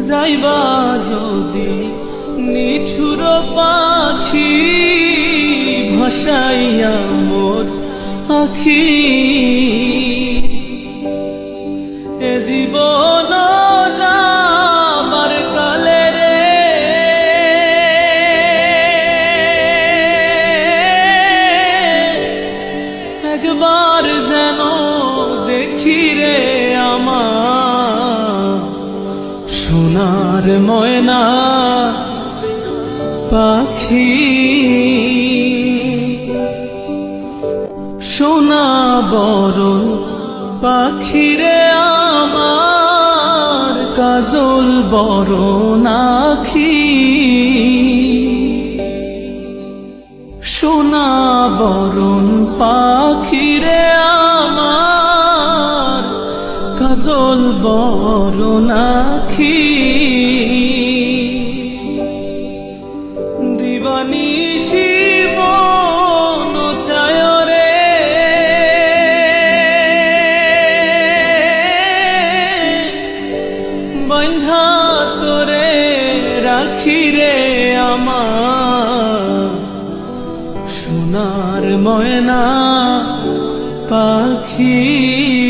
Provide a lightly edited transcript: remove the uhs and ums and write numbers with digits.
যাইবা যদি নিঠুর পাখি ভাসাইয়া মোর আখি এ জীবন যাবার কালে রে একবার যেন দেখি রে আমার সোনার ময়না পাখি সোনা বরণ পাখি রে আমার কাজল বরণ আখি সোনা বরণ পাখি রে আমার কাজল বরণ আখি দিবানিশি মন চায় রে বন্ধা তোরে রাখি রে আমার সোনার ময়না পাখি।